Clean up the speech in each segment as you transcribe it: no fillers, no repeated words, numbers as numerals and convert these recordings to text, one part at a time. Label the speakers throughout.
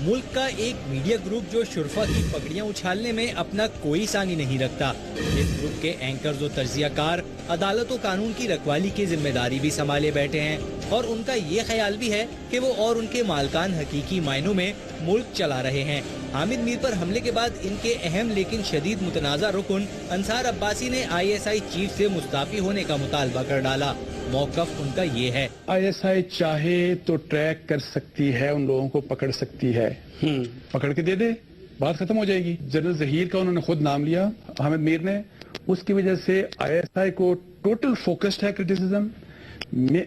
Speaker 1: मुल्क का एक मीडिया ग्रुप जो शुरफा की पगड़ियां उछालने में अपना कोई सानी नहीं रखता। इस ग्रुप के एंकर्स और तज्जियाकार अदालत और कानून की रखवाली की जिम्मेदारी भी संभाले बैठे हैं और उनका ये ख्याल भी है कि वो और उनके मालकान हकीकी मायनों में मुल्क चला रहे हैं। हामिद मीर पर हमले के बाद इनके अहम लेकिन शदीद मुतनाज़ा रुकन अंसार अब्बासी ने ISI चीफ से मुस्ताफी होने का मुतालबा कर डाला। मौकफ उनका ये है,
Speaker 2: ISI चाहे तो ट्रैक कर सकती है, उन लोगों को पकड़ सकती है, पकड़ के दे दे, बात खत्म हो जाएगी। जनरल जहीर का उन्होंने खुद नाम लिया, हामिद मीर ने, उसकी वजह से ISI को टोटल फोकस्ड है क्रिटिसिज्म।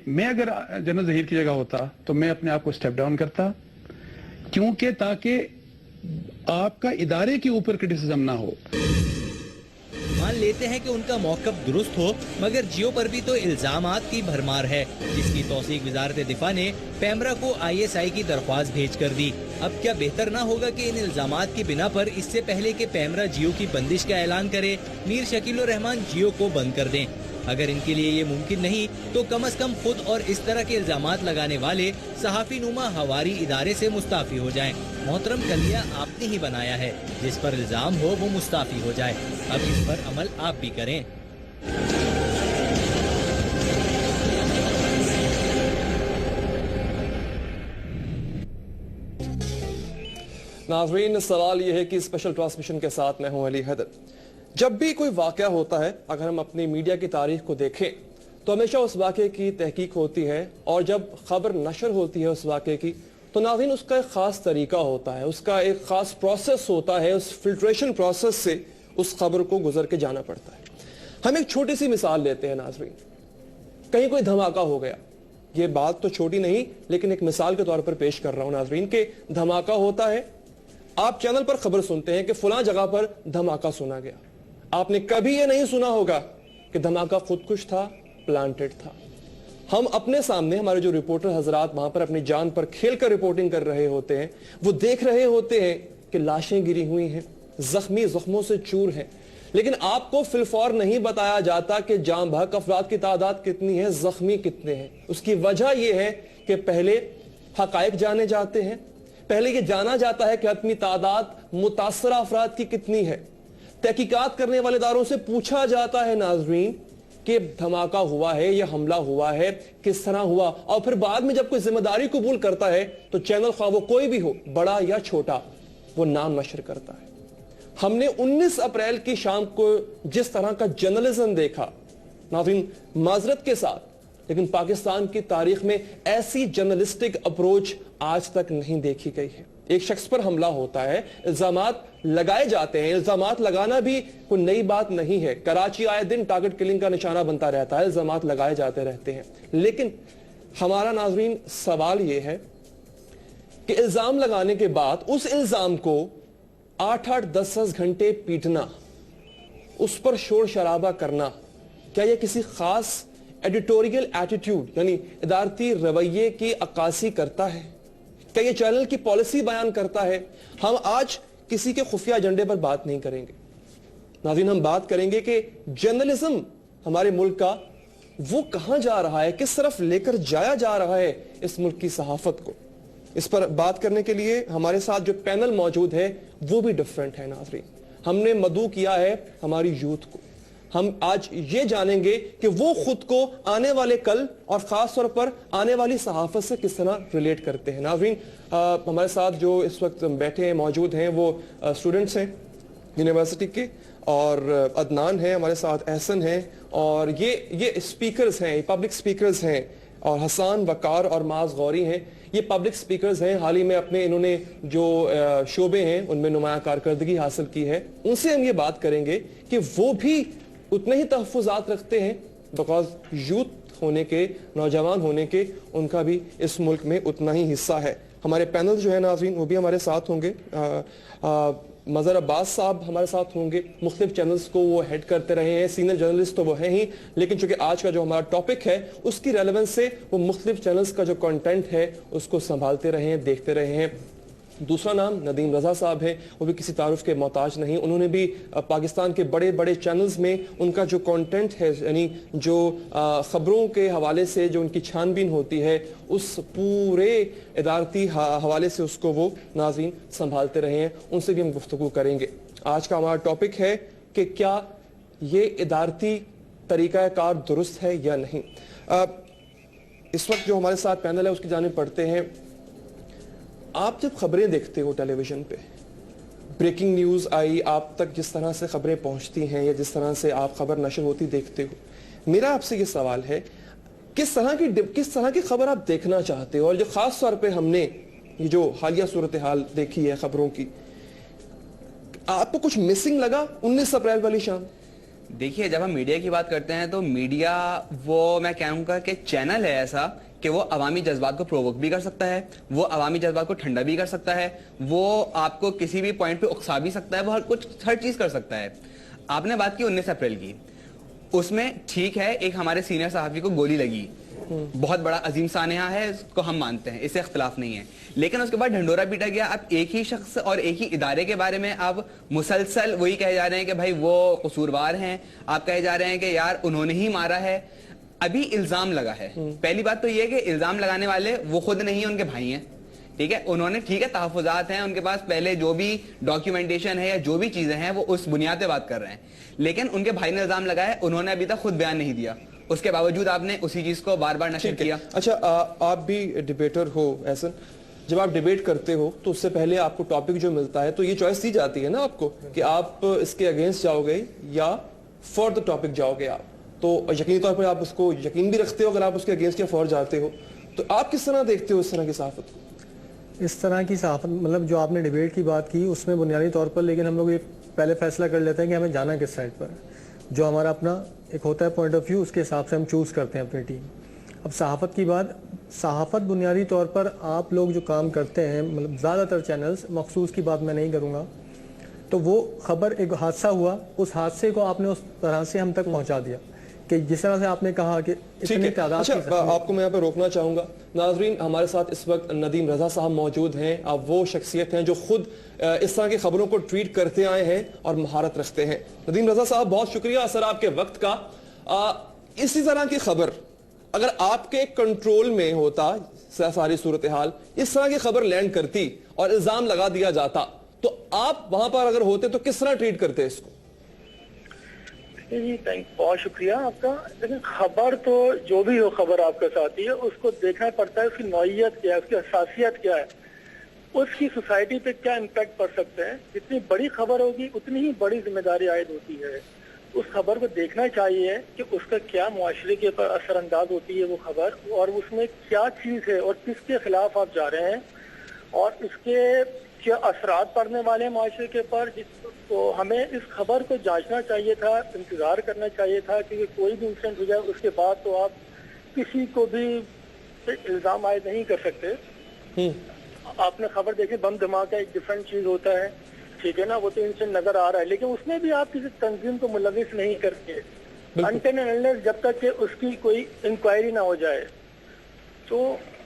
Speaker 2: मैं अगर जनरल जहीर की जगह होता तो मैं अपने आप को स्टेप डाउन करता, क्योंकि ताकि आपका इदारे के ऊपर क्रिटिसिज्म ना हो।
Speaker 1: मान लेते हैं कि उनका मौकफ दुरुस्त हो, मगर जियो पर भी तो इल्जामात की भरमार है, जिसकी तौसीक वजारत दिफा ने पैमरा को ISI की दरख्वास्त भेज कर दी। अब क्या बेहतर ना होगा कि इन इल्जामात की बिना पर इससे पहले कि पैमरा जियो की बंदिश का ऐलान करे, मीर शकील उर रहमान जियो को बंद कर दें? अगर इनके लिए ये मुमकिन नहीं तो कम अज कम खुद और इस तरह के इल्जामात लगाने वाले सहाफी नुमा हवारी इदारे से मुस्ताफी हो जाएं। मोहतरम कलिया आपने ही बनाया है, जिस पर इल्जाम हो वो मुस्ताफी हो जाए। अब इस पर अमल आप भी करें।
Speaker 3: नाज़रीन, सवाल यह है कि स्पेशल ट्रांसमिशन के साथ मैं हूं अली हैदर। जब भी कोई वाक़या होता है, अगर हम अपनी मीडिया की तारीख को देखें तो हमेशा उस वाक़े की तहकीक होती है, और जब खबर नशर होती है उस वाक़े की तो नाज़रीन उसका एक ख़ास तरीका होता है, उसका एक ख़ास प्रोसेस होता है। उस फिल्ट्रेशन प्रोसेस से उस खबर को गुजर के जाना पड़ता है। हम एक छोटी सी मिसाल लेते हैं नाज़रीन, कहीं कोई धमाका हो गया, ये बात तो छोटी नहीं लेकिन एक मिसाल के तौर पर पेश कर रहा हूं नाज़रीन के धमाका होता है, आप चैनल पर खबर सुनते हैं कि फलां जगह पर धमाका सुना गया। आपने कभी ये नहीं सुना होगा कि धमाका खुदकुश था, प्लांटेड था। हम अपने सामने, हमारे जो रिपोर्टर हजरात वहां पर अपनी जान पर खेल कर रिपोर्टिंग कर रहे होते हैं, वो देख रहे होते हैं कि लाशें गिरी हुई हैं, जख्मी जख्मों से चूर हैं, लेकिन आपको फिलफौर नहीं बताया जाता कि जान बहक अफराद की तादाद कितनी है, जख्मी कितने हैं। उसकी वजह यह है कि पहले हकायक जाने जाते हैं, पहले यह जाना जाता है कि अपनी तादाद मुतासरा अफराद की कितनी है। तहकीकात करने वाले इदारों से पूछा जाता है नाजरीन कि धमाका हुआ है या हमला हुआ है, किस तरह हुआ, और फिर बाद में जब कोई जिम्मेदारी कबूल करता है तो चैनल ख्वाह वो कोई भी हो, बड़ा या छोटा, वो नाम नशर करता है। हमने 19 अप्रैल की शाम को जिस तरह का जर्नलिज्म देखा नाज़रीन, माजरत के साथ, लेकिन पाकिस्तान की तारीख में ऐसी जर्नलिस्टिक अप्रोच आज तक नहीं देखी गई है। एक शख्स पर हमला होता है, इल्जामात लगाए जाते हैं, इल्जामात लगाना भी कोई नई बात नहीं है। कराची आए दिन टारगेट किलिंग का निशाना बनता रहता है, इल्जामात लगाए जाते रहते हैं। लेकिन हमारा नाज़रीन सवाल यह है कि इल्जाम लगाने के बाद उस इल्जाम को 8-8, 10-10 घंटे पीटना, उस पर शोर शराबा करना, क्या यह किसी खास एडिटोरियल एटीट्यूड यानी इदारती रवैये की अक्कासी करता है? क्या यह चैनल की पॉलिसी बयान करता है? हम आज किसी के खुफिया एजेंडे पर बात नहीं करेंगे नाज़रीन, हम बात करेंगे कि जर्नलिज्म हमारे मुल्क का वो कहां जा रहा है, किस तरफ लेकर जाया जा रहा है इस मुल्क की सहाफत को। इस पर बात करने के लिए हमारे साथ जो पैनल मौजूद है वो भी डिफरेंट है नाज़रीन। हमने मदऊ किया है हमारी यूथ को। हम आज ये जानेंगे कि वो खुद को आने वाले कल और खास तौर पर आने वाली सहाफत से किस तरह रिलेट करते हैं। नाज़रीन, हमारे साथ जो इस वक्त बैठे हैं, मौजूद हैं, वो स्टूडेंट्स हैं यूनिवर्सिटी के, और अदनान है हमारे साथ, एहसन है, और ये स्पीकर्स हैं, पब्लिक स्पीकर्स हैं, और हसन, वकार और माज गौरी हैं। ये पब्लिक स्पीकर्स हैं, हाल ही में अपने इन्होंने जो शोबे हैं उनमें नुमाया कारकर्दगी हासिल की है। उनसे हम ये बात करेंगे कि वो भी उतने ही तहफ़्फ़ुज़ात रखते हैं, बिकॉज यूथ होने के, नौजवान होने के, उनका भी इस मुल्क में उतना ही हिस्सा है। हमारे पैनल जो है नाज़रीन वो भी हमारे साथ होंगे। मज़हर अब्बास साहब हमारे साथ होंगे, मुख्तलिफ चैनल्स को वो हेड करते रहे हैं, सीनियर जर्नलिस्ट तो वो हैं ही, लेकिन चूंकि आज का जो हमारा टॉपिक है उसकी रेलेवेंस से वो मुख्तलिफ चैनल्स का जो कंटेंट है उसको संभालते रहे हैं, देखते रहे हैं। दूसरा नाम नदीम रजा साहब हैं, वो भी किसी तारुफ के मोहताज नहीं। उन्होंने भी पाकिस्तान के बड़े बड़े चैनल्स में उनका जो कंटेंट है, यानी जो ख़बरों के हवाले से जो उनकी छानबीन होती है, उस पूरे इदारती हवाले से उसको वो नाज़रीन संभालते रहे हैं। उनसे भी हम गुफ्तगू करेंगे। आज का हमारा टॉपिक है कि क्या ये इदारती तरीक़ाकार दुरुस्त है या नहीं। इस वक्त जो हमारे साथ पैनल है उसकी जानिब पढ़ते हैं। आप जब खबरें देखते हो टेलीविज़न पे, ब्रेकिंग न्यूज़ आई, आप तक जिस तरह से खबरें पहुंचती हैं या जिस तरह से आप खबर नशर होती देखते हो, मेरा आपसे ये सवाल है किस तरह की खबर आप देखना चाहते हो? और जो ख़ास तौर पे हमने ये जो हालिया सूरत हाल देखी है खबरों की, आपको कुछ मिसिंग लगा 19 अप्रैल वाली शाम?
Speaker 4: देखिए, जब हम मीडिया की बात करते हैं तो मीडिया वो मैं कहूँगा कि चैनल है ऐसा कि वो अवामी जज्बात को प्रोवोक भी कर सकता है, वो अवामी जज्बात को ठंडा भी कर सकता है, वो आपको किसी भी पॉइंट पे उकसा भी सकता है, वो हर चीज़ कर सकता है। आपने बात की 19 अप्रैल की, उसमें ठीक है एक हमारे सीनियर सहाफ़ी को गोली लगी, बहुत बड़ा अजीम सानहा है, इसको हम मानते हैं, इससे इख्तलाफ नहीं है। लेकिन उसके बाद ढंडोरा पीटा गया। अब एक ही शख्स और एक ही इदारे के बारे में आप मुसलसल वही कहे जा रहे हैं कि भाई वो कसूरवार हैं, आप कहे जा रहे हैं कि यार उन्होंने ही मारा है। अभी इल्जाम लगा है। पहली बात तो ये कि इल्जाम लगाने वाले वो खुद नहीं, उनके भाई हैं, ठीक है। उन्होंने ठीक है तहफ़्फ़ुज़ात हैं उनके पास, पहले जो भी डॉक्यूमेंटेशन है या जो भी चीजें हैं वो उस बुनियाद पे बात कर रहे हैं, लेकिन उनके भाई ने इल्जाम लगाया, उन्होंने अभी तक खुद बयान नहीं दिया, उसके बावजूद आपने उसी चीज को बार बार नशर किया।
Speaker 3: अच्छा, आप भी डिबेटर हो एहसन, जब आप डिबेट करते हो तो उससे पहले आपको टॉपिक जो मिलता है तो ये चॉइस दी जाती है ना आपको कि आप इसके अगेंस्ट जाओगे या फॉर द टॉपिक जाओगे आप, तो यकीनी तौर पर आप उसको यकीन भी रखते हो अगर आप उसके अगेंस्ट या फॉर जाते हो। तो आप किस तरह देखते हो इस तरह की सहाफत को?
Speaker 5: इस तरह की सहाफत मतलब जो आपने डिबेट की बात की उसमें बुनियादी तौर पर, लेकिन हम लोग ये पहले फैसला कर लेते हैं कि हमें जाना किस साइड पर है। जो हमारा अपना एक होता है पॉइंट ऑफ व्यू, उसके हिसाब से हम चूज़ करते हैं अपनी टीम। अब सहाफत की बात, सहाफत बुनियादी तौर पर आप लोग जो काम करते हैं, मतलब ज़्यादातर चैनल्स, मखसूस की बात मैं नहीं करूँगा, तो वो खबर एक हादसा हुआ, उस हादसे को आपने उस तरह से हम तक पहुँचा दिया कि जिस तरह से आपने कहा कि इतनी तादाद।
Speaker 3: अच्छा, आपको मैं यहाँ पे रोकना चाहूँगा। नाजरीन, हमारे साथ इस वक्त नदीम रजा साहब मौजूद हैं। अब वो शख्सियत हैं जो खुद इस तरह की खबरों को ट्वीट करते आए हैं और महारत रखते हैं। नदीम रजा साहब, बहुत शुक्रिया सर आपके वक्त का। इसी तरह की खबर अगर आपके कंट्रोल में होता, सारी सूरत हाल इस तरह की खबर लैंड करती और इल्जाम लगा दिया जाता, तो आप वहां पर अगर होते तो किस तरह ट्रीट करते इसको?
Speaker 6: जी बहुत शुक्रिया आपका। लेकिन खबर तो जो भी हो, खबर आपके साथ ही है, उसको देखना पड़ता है उसकी नौइयत क्या है, उसकी हसासियत क्या है, उसकी सोसाइटी पे क्या इम्पैक्ट पड़ सकते हैं। जितनी बड़ी खबर होगी उतनी ही बड़ी जिम्मेदारी आयद होती है। उस खबर को देखना चाहिए कि उसका क्या मुआशरे के ऊपर असरअंदाज होती है वो खबर, और उसमें क्या चीज़ है और किसके खिलाफ आप जा रहे हैं, और इसके क्या असरात पड़ने वाले हैं माशरे के ऊपर। तो हमें इस खबर को जांचना चाहिए था, इंतज़ार करना चाहिए था कि कोई भी इंसिडेंट हो जाए उसके बाद तो आप किसी को भी इल्ज़ाम आयद नहीं कर सकते। आपने खबर देखी, बम धमाका एक डिफरेंट चीज़ होता है, ठीक है ना, वो तो इंसिडेंट नजर आ रहा है, लेकिन उसमें भी आप किसी तंजीम को मुलविस नहीं करते अनटिल एंड अनलेस जब तक कि उसकी कोई इंक्वायरी ना हो जाए। तो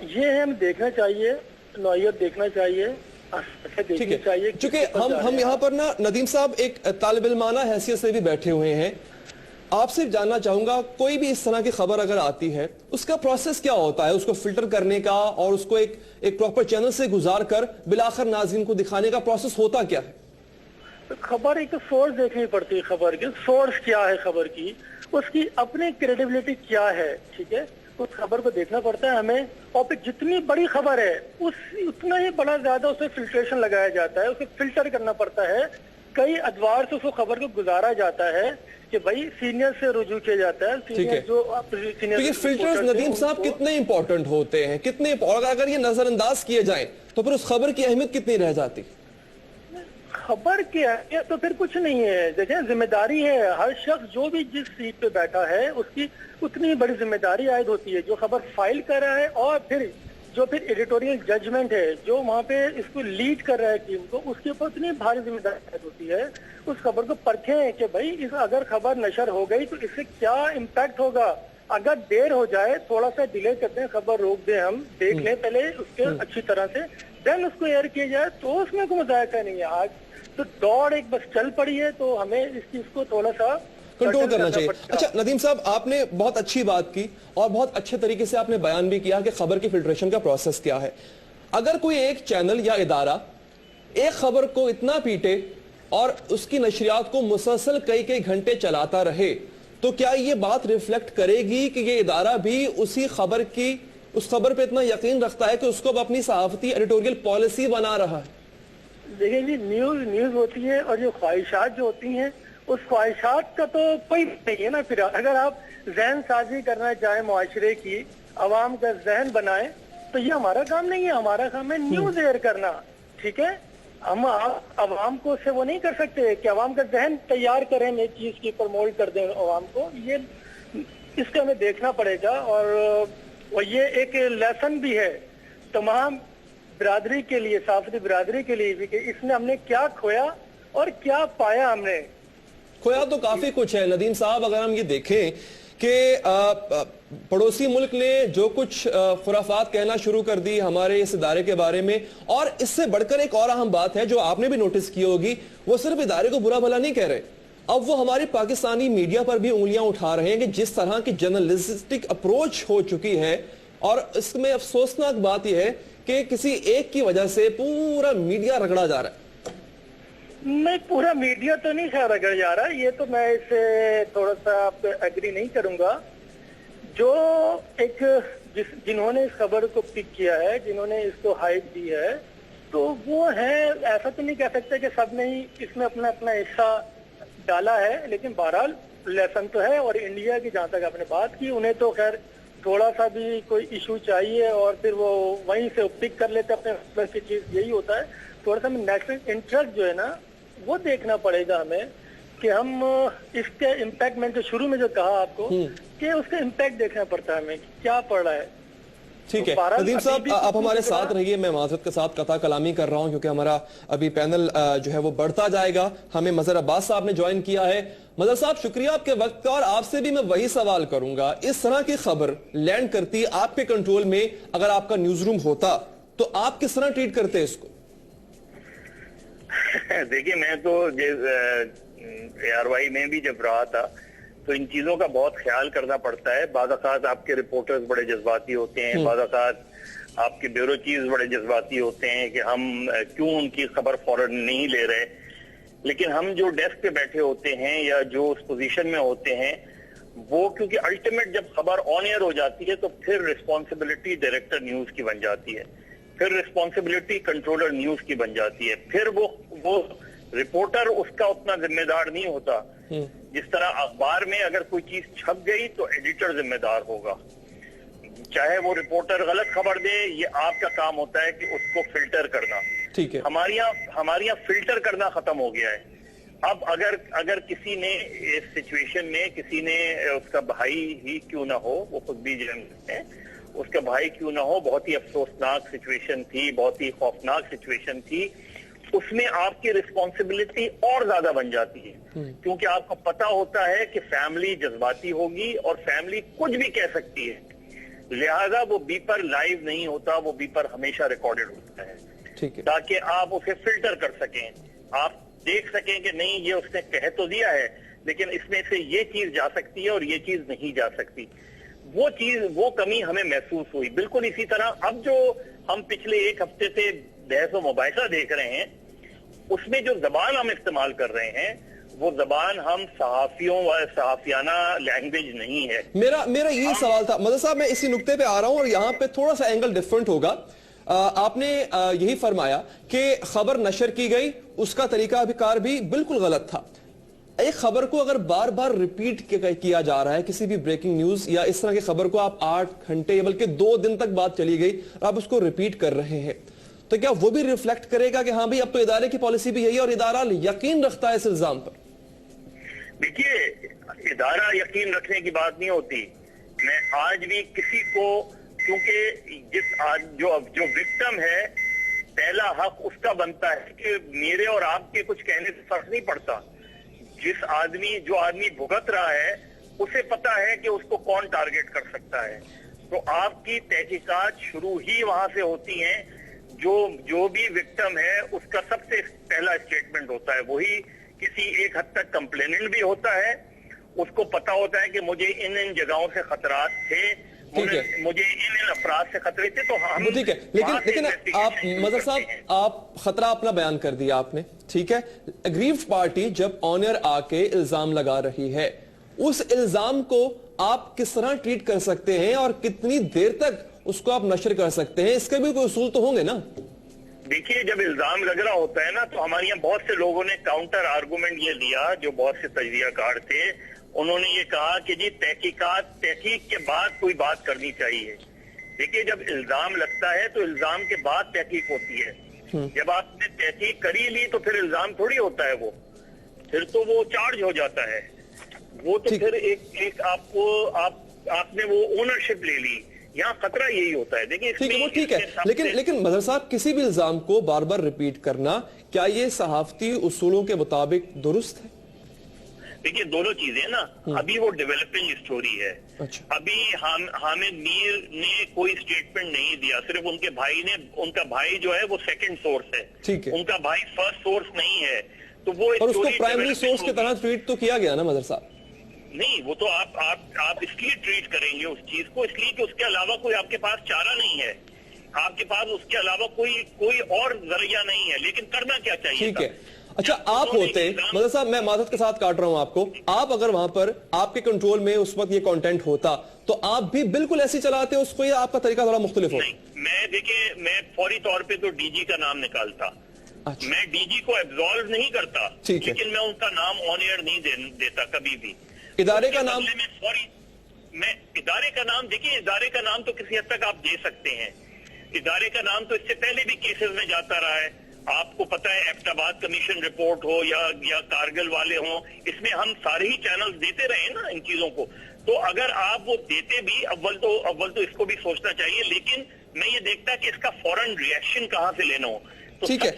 Speaker 6: ये है, हमें देखना चाहिए, नौइयत देखना चाहिए,
Speaker 3: ठीक है। चूंकि हम यहाँ पर ना नदीम साहब एक तालिब इल्माना हैसियत से भी बैठे हुए हैं, आपसे जानना चाहूंगा कोई भी इस तरह की खबर अगर आती है उसका प्रोसेस क्या होता है, उसको फिल्टर करने का और उसको एक प्रॉपर चैनल से गुजार कर बिलाखिर नाज़रीन को दिखाने का प्रोसेस होता क्या है?
Speaker 6: खबर एक सोर्स देखनी पड़ती है, खबर की सोर्स क्या है, खबर की उसकी अपनी क्रेडिबिलिटी क्या है, ठीक है, उस खबर को देखना पड़ता है हमें। और फिर जितनी बड़ी खबर है उतना ही बड़ा ज्यादा उसमें फिल्ट्रेशन लगाया जाता है, उसे फिल्टर करना पड़ता है, कई अदवार से उसको खबर को गुजारा जाता है कि भाई सीनियर से रुजू किया जाता है।
Speaker 3: ठीक है, तो ये फिल्टर्स नदीम साहब कितने इंपॉर्टेंट होते हैं, कितने अगर ये नजरअंदाज किए जाए तो फिर उस खबर की अहमियत कितनी रह जाती?
Speaker 6: खबर की अहमियत तो फिर कुछ नहीं है। देखें, जिम्मेदारी है, हर शख्स जो भी जिस सीट पे बैठा है उसकी उतनी बड़ी जिम्मेदारी आयद होती है, जो खबर फाइल कर रहा है और फिर जो फिर एडिटोरियल जजमेंट है, जो वहाँ पे इसको लीड कर रहा है टीम को, उसके ऊपर उतनी भारी जिम्मेदारी होती है। उस खबर को परखें कि भाई इस अगर खबर नशर हो गई तो इससे क्या इम्पैक्ट होगा अगर देर हो जाए, थोड़ा सा डिले करते हैं, खबर रोक दें, हम देख लें पहले उसके अच्छी तरह से, देन उसको एयर किया जाए, तो उसमें कोई मजाक नहीं है। आज तो दौड़ एक बस चल पड़ी है, तो हमें इस चीज को थोड़ा सा
Speaker 3: कंट्रोल करना चाहिए। अच्छा नदीम साहब, आपने बहुत अच्छी बात की और बहुत अच्छे तरीके से आपने बयान भी किया कि खबर की फिल्ट्रेशन का प्रोसेस क्या है। अगर कोई एक चैनल या इदारा एक खबर को इतना पीटे और उसकी नशरियात को मुसलसल कई कई घंटे चलाता रहे, तो क्या ये बात रिफ्लेक्ट करेगी कि ये इदारा भी उस खबर पे इतना यकीन रखता है कि उसको अपनी सहाफती एडिटोरियल पॉलिसी बना रहा है?
Speaker 6: देखिए जी, न्यूज होती है और जो ख्वाहिशात जो होती हैं, उस ख्वाहिशात का तो कोई नहीं है ना। फिर अगर आप जहन साजी करना चाहें मुआशरे की, अवाम का जहन बनाए, तो ये हमारा काम नहीं है। हमारा काम है न्यूज एयर करना, ठीक है। हम अवाम को उससे वो नहीं कर सकते कि अवाम का जहन तैयार करें, एक चीज की प्रमोट कर दें अवाम को। ये इसका हमें देखना पड़ेगा और ये एक लेसन भी है तमाम बिरादरी के लिए, साफरी बिरादरी के लिए भी, कि इसमें हमने क्या खोया और क्या पाया। हमने
Speaker 3: खोया तो काफी कुछ है नदीम साहब। अगर हम ये देखें कि पड़ोसी मुल्क ने जो कुछ खुराफात कहना शुरू कर दी हमारे इस इदारे के बारे में, और इससे बढ़कर एक और अहम बात है जो आपने भी नोटिस की होगी, वो सिर्फ इदारे को बुरा भला नहीं कह रहे, अब वो हमारी पाकिस्तानी मीडिया पर भी उंगलियां उठा रहे हैं कि जिस तरह की जर्नलिस्टिक अप्रोच हो चुकी है। और इसमें अफसोसनाक बात यह है कि किसी एक की वजह से पूरा मीडिया रगड़ा जा रहा है।
Speaker 6: नहीं, पूरा मीडिया तो नहीं खैर रगड़ जा रहा, ये तो मैं इससे थोड़ा सा आपको एग्री नहीं करूंगा। जो एक जिन्होंने इस खबर को पिक किया है, जिन्होंने इसको हाइप दी है, तो वो है, ऐसा तो नहीं कह सकते कि सबने ही इसमें अपना अपना हिस्सा डाला है, लेकिन बहरहाल लेसन तो है। और इंडिया की जहाँ तक आपने बात की, उन्हें तो खैर थोड़ा सा भी कोई इशू चाहिए और फिर वो वहीं से पिक कर लेते अपने की चीज, यही होता है। थोड़ा सा नेशनल इंटरेस्ट जो है ना, वो देखना पड़ेगा हमें कि हम इसके इम्पैक्ट, मैंने तो शुरू में जो कहा आपको कि उसका इम्पैक्ट देखना पड़ता है हमें, क्या पड़ रहा है।
Speaker 3: ठीक है नदीम साहब, आप हमारे साथ रहिए। मैं माजरत के साथ कथा कलामी कर रहा हूं क्योंकि हमारा अभी पैनल जो है वो बढ़ता जाएगा। हमें मजहर अब्बास साहब ने ज्वाइन किया है। मजहर साहब, शुक्रिया आपके वक्त का, और आपसे भी मैं वही सवाल करूंगा, इस तरह की खबर लैंड करती आपके कंट्रोल में, अगर आपका न्यूज रूम होता तो आप किस तरह ट्रीट करते इसको?
Speaker 7: देखिए, मैं तो ARY में भी जब रहा था तो इन चीजों का बहुत ख्याल करना पड़ता है। बाद औक़ात आपके रिपोर्टर्स बड़े जज्बाती होते हैं, बाद औक़ात आपके ब्यूरो चीफ बड़े जज्बाती होते हैं कि हम क्यों उनकी खबर फौरन नहीं ले रहे। लेकिन हम जो डेस्क पे बैठे होते हैं या जो उस पोजीशन में होते हैं, वो क्योंकि अल्टीमेट जब खबर ऑन एयर हो जाती है तो फिर रिस्पॉन्सिबिलिटी डायरेक्टर न्यूज की बन जाती है, फिर रिस्पॉन्सिबिलिटी कंट्रोलर न्यूज की बन जाती है, फिर वो रिपोर्टर उसका उतना जिम्मेदार नहीं होता। जिस तरह अखबार में अगर कोई चीज छप गई तो एडिटर जिम्मेदार होगा, चाहे वो रिपोर्टर गलत खबर दे, ये आपका काम होता है कि उसको फिल्टर करना।
Speaker 3: ठीक है,
Speaker 7: हमारे यहाँ फिल्टर करना खत्म हो गया है। अब अगर किसी ने इस सिचुएशन में, किसी ने, उसका भाई ही क्यों ना हो, वो खुद भी जर्नलिस्ट है, उसका भाई क्यों ना हो, बहुत ही अफसोसनाक सिचुएशन थी, बहुत ही खौफनाक सिचुएशन थी, उसमें आपकी रिस्पॉन्सिबिलिटी और ज्यादा बन जाती है, क्योंकि आपको पता होता है कि फैमिली जज्बाती होगी और फैमिली कुछ भी कह सकती है, लिहाजा वो बीपर लाइव नहीं होता, वो बीपर हमेशा रिकॉर्डेड होता है।
Speaker 3: ठीक है,
Speaker 7: ताकि आप उसे फिल्टर कर सकें, आप देख सकें कि नहीं, ये उसने कह तो दिया है लेकिन इसमें से ये चीज जा सकती है और ये चीज नहीं जा सकती। वो कमी हमें महसूस हुई। बिल्कुल इसी तरह अब जो हम पिछले एक हफ्ते से बहस व मुबाहिसा देख रहे हैं, उसमें जो जबान हम इस्तेमाल कर रहे हैं, वो जबान हम सहाफियों व सहाफियाना लैंग्वेज नहीं है।
Speaker 3: मेरा ये सवाल था मदद साहब, मैं इसी नुक्ते पे आ रहा हूं और यहाँ पे थोड़ा सा एंगल डिफरेंट होगा। आपने यही फरमाया कि खबर नशर की गई, उसका तरीकाकार भी बिल्कुल गलत था। एक खबर को अगर बार बार रिपीट किया जा रहा है, किसी भी ब्रेकिंग न्यूज या इस तरह की खबर को आप 8 घंटे या बल्कि 2 दिन तक बात चली गई, आप उसको रिपीट कर रहे हैं, तो क्या वो भी रिफ्लेक्ट करेगा कि हाँ भाई अब तो इदारे की पॉलिसी भी यही और इदारा यकीन रखता है इस इल्जाम पर?
Speaker 7: देखिए, इदारा यकीन रखने की बात नहीं होती। मैं आज भी किसी को, क्योंकि जो विक्टिम है, पहला हक उसका बनता है कि मेरे और आपके कुछ कहने से फर्क नहीं पड़ता। जो आदमी भुगत रहा है उसे पता है कि उसको कौन टारगेट कर सकता है। तो आपकी तहकीकात शुरू ही वहां से होती हैं। जो भी विक्टिम है उसका सबसे पहला स्टेटमेंट होता है, वही किसी एक हद तक कंप्लेनेंट भी होता है, उसको पता होता है कि मुझे इन जगहों से खतरात थे, मुझे इन अफराद से खतरे थे। तो हम
Speaker 3: ठीक है, लेकिन आप मजहर साहब आप खतरा अपना बयान कर दिया आपने, ठीक है। अग्रीव्ड पार्टी जब ऑन एयर आके इल्जाम लगा रही है, उस इल्जाम को आप किस तरह ट्रीट कर सकते हैं और कितनी देर तक उसको आप नशर कर सकते हैं, इसके भी कोई उसूल तो होंगे ना?
Speaker 7: देखिए, जब इल्जाम लग रहा होता है ना, तो हमारे यहाँ बहुत से लोगों ने काउंटर आर्गुमेंट ये दिया, जो बहुत से तजज़ियाकार थे, उन्होंने ये कहा कि जी तहकीक के बाद कोई बात करनी चाहिए। देखिए, जब इल्जाम लगता है तो इल्जाम के बाद तहकीक होती है। जब आपने तहकीक करी ली तो फिर इल्जाम थोड़ी होता है, वो फिर तो वो चार्ज हो जाता है। वो तो फिर एक आपने वो ओनरशिप ले ली। यहाँ खतरा यही होता है। देखिए,
Speaker 3: ठीक है, वो ठीक है, लेकिन मजहर साहब किसी भी इल्जाम को बार बार रिपीट करना, क्या ये सहाफती उसूलों के मुताबिक दुरुस्त है?
Speaker 7: देखिए, दोनों चीजें ना, अभी वो डेवलपिंग स्टोरी है।
Speaker 3: अच्छा।
Speaker 7: अभी हामिद मीर ने कोई स्टेटमेंट नहीं दिया, सिर्फ उनके भाई ने, उनका भाई जो है वो सेकंड सोर्स है,
Speaker 3: ठीक है,
Speaker 7: उनका भाई फर्स्ट सोर्स नहीं है। तो वो
Speaker 3: और उसको प्राइमरी सोर्स की तरह ट्रीट तो किया गया ना मजहर साहब?
Speaker 7: नहीं, वो तो आप इसलिए ट्रीट करेंगे उस चीज को, इसलिए कि उसके अलावा कोई आपके पास चारा नहीं है, आपके पास उसके अलावा कोई और जरिया नहीं है। लेकिन करना क्या चाहिए?
Speaker 3: ठीक है। अच्छा, आप होते मतलब साहब, मैं माजरत के साथ काट रहा हूं आपको, आप अगर वहां पर आपके कंट्रोल में उस वक्त ये कंटेंट होता तो आप भी बिल्कुल ऐसे चलाते उसको, या आपका तरीका थोड़ा मुख्तलिफ हो?
Speaker 7: मैं फौरी तौर पे तो डीजी का नाम निकालता।
Speaker 3: अच्छा।
Speaker 7: मैं डीजी को एब्जॉल्व नहीं करता,
Speaker 3: ठीक है,
Speaker 7: लेकिन मैं उनका नाम ऑन एयर नहीं देता कभी भी।
Speaker 3: इदारे का नाम,
Speaker 7: मैं इदारे का नाम, देखिए, इदारे का नाम तो किसी हद तक आप दे सकते हैं। इदारे का नाम तो इससे पहले भी केसेस में जाता रहा है। आपको पता है, एबटाबाद कमीशन रिपोर्ट हो या कारगिल वाले हो, इसमें हम सारे ही चैनल्स देते रहे ना इन चीजों को। तो अगर आप वो देते भी, अव्वल तो इसको भी सोचना चाहिए। लेकिन मैं ये देखता कि इसका फौरन रिएक्शन कहां से लेना हो। तो
Speaker 3: ठीक है,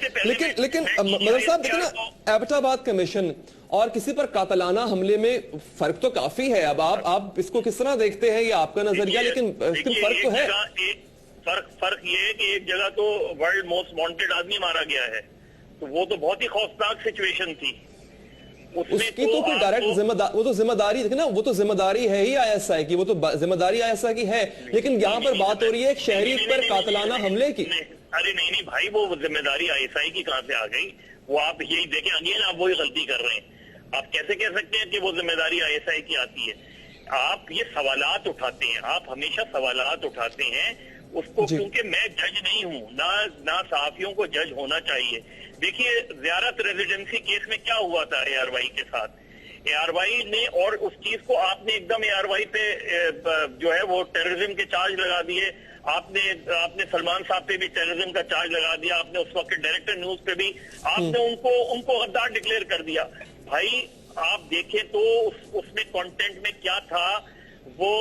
Speaker 3: लेकिन मदर साहब देखिए ना, एबटाबाद कमीशन और किसी पर कातलाना हमले में फर्क तो काफी है। अब आप इसको किस तरह देखते हैं, ये आपका नजरिया, लेकिन फर्क तो है।
Speaker 7: फर्क ये है कि एक जगह तो वर्ल्ड मोस्ट वांटेड आदमी मारा गया है, तो वो तो बहुत ही खौफनाक सिचुएशन थी।
Speaker 3: उसकी तो कोई डायरेक्ट जिम्मेदारी, वो तो जिम्मेदारी देखना, वो तो जिम्मेदारी है ही आईएसआई की, वो तो जिम्मेदारी आईएसआई की है। लेकिन यहाँ पर बात हो रही है एक शहरी पर कातलाना हमले की।
Speaker 7: अरे नहीं भाई, वो जिम्मेदारी आईएसआई की कहां से आ गई? वो आप यही देखें, अगेन आप वही गलती कर रहे हैं। आप कैसे कह सकते हैं कि वो जिम्मेदारी आईएसआई की आती है? आप ये सवालात उठाते हैं, आप हमेशा सवालात उठाते हैं उसको, क्योंकि मैं जज नहीं हूँ, ना सहाफियों को जज होना चाहिए। देखिए, ज़ियारत रेजिडेंसी केस में क्या हुआ था एआरवाई के साथ? एआरवाई ने, और उस चीज को आपने एकदम एआरवाई पे जो है वो टेररिज्म के चार्ज लगा दिए। आपने सलमान साहब पे भी टेररिज्म का चार्ज लगा दिया। आपने उस वक्त डायरेक्टर न्यूज पे भी आपने उनको गद्दार डिक्लेयर कर दिया। भाई, आप देखें तो उसमें कंटेंट में क्या था? वो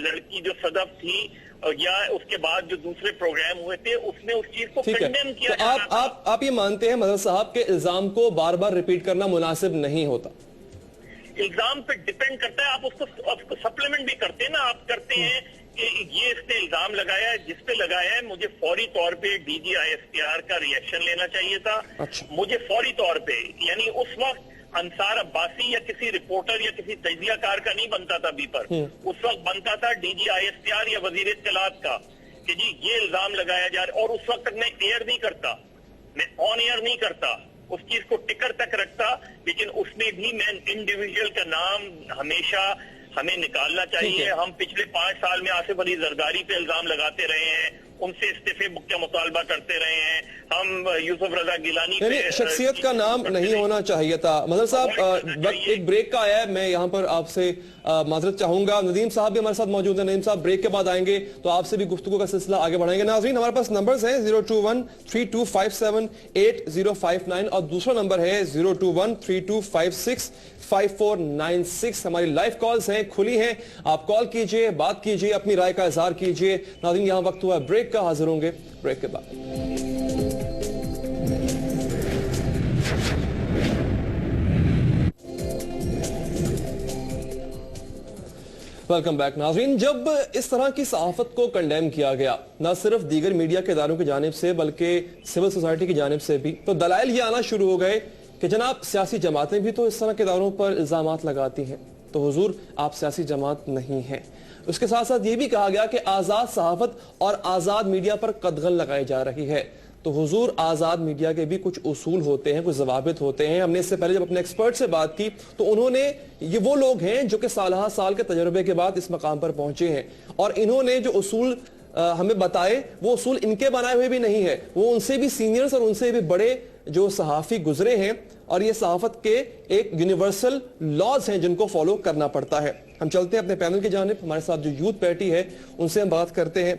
Speaker 7: लड़की जो सदफ थी, या उसके बाद जो दूसरे प्रोग्राम हुए थे, उसने उस चीज को कंडेम किया।
Speaker 3: तो आप ये मानते हैं मदर साहब के इल्जाम को बार बार रिपीट करना मुनासिब नहीं होता?
Speaker 7: इल्जाम पे डिपेंड करता है, आप उसको सप्लीमेंट भी करते हैं ना। आप करते हैं कि ये इसने इल्जाम लगाया है, जिस पे लगाया है, मुझे फौरी तौर पे डीजी ISPR का रिएक्शन लेना चाहिए था।
Speaker 3: अच्छा।
Speaker 7: मुझे फौरी तौर पे, यानी उस वक्त अंसार अब्बासी या किसी रिपोर्टर या किसी तजज़ियाकार का नहीं बनता था बी पर, उस वक्त बनता था डीजी ISPR या वजीर इत्तलात का, कि जी ये इल्जाम लगाया जा रहा है। और उस वक्त तक मैं एयर नहीं करता, मैं ऑन एयर नहीं करता, उस चीज को टिकर तक रखता। लेकिन उसमें भी मैं इंडिविजुअल का नाम हमेशा हमें निकालना चाहिए। हम पिछले 5 साल में आसिफ अली जरदारी पे इल्जाम लगाते रहे हैं, उनसे इस्तीफे का मुतालबा करते रहे हैं। हम यूसुफ रजा गिलानी पे
Speaker 3: शख्सियत का नाम नहीं होना चाहिए था। मदर साहब, वक्त एक ब्रेक का आया है, मैं यहाँ पर आपसे माजरत चाहूंगा। नदीम साहब भी हमारे साथ मौजूद हैं। नदीम साहब ब्रेक के बाद आएंगे तो आपसे भी गुफ्तगू का सिलसिला आगे बढ़ाएंगे। नाज़रीन, हमारे पास नंबर्स हैं 02132578059 और दूसरा नंबर है 02132565496। हमारी लाइव कॉल्स हैं, खुली हैं, आप कॉल कीजिए, बात कीजिए, अपनी राय का इजहार कीजिए। नाज़रीन, यहाँ वक्त हुआ ब्रेक का, हाजिर होंगे ब्रेक के बाद। ویلکم بیک ناظرین. جب اس طرح کی صحافت کو کنڈیم کیا گیا نہ صرف دیگر میڈیا کے اداروں کی جانب سے بلکہ سول سوسائٹی کی جانب سے بھی, تو دلائل یہ آنا شروع ہو گئے کہ جناب سیاسی جماعتیں بھی تو اس طرح کے اداروں پر الزامات لگاتی ہیں, تو حضور آپ سیاسی جماعت نہیں ہیں. اس کے ساتھ ساتھ یہ بھی کہا گیا کہ آزاد صحافت اور آزاد میڈیا پر قدغن لگائی جا رہی ہے. تو حضور آزاد میڈیا کے بھی کچھ اصول ہوتے ہیں, کچھ ضوابط ہوتے ہیں. ہم نے اس سے پہلے جب اپنے ایکسپرٹ سے بات کی تو انہوں نے, یہ وہ لوگ ہیں جو کہ سالہ سال کے تجربے کے بعد اس مقام پر پہنچے ہیں, اور انہوں نے جو اصول ہمیں بتائے وہ اصول ان کے بنائے ہوئے بھی نہیں ہے, وہ ان سے بھی سینئرز اور ان سے بھی بڑے جو صحافی گزرے ہیں, اور یہ صحافت کے ایک یونیورسل لاز ہیں جن کو فالو کرنا پڑتا ہے. ہم چلتے ہیں اپنے پینل کی جانب. ہمارے ساتھ جو یوتھ پیٹی ہے ان سے ہم بات کرتے ہیں.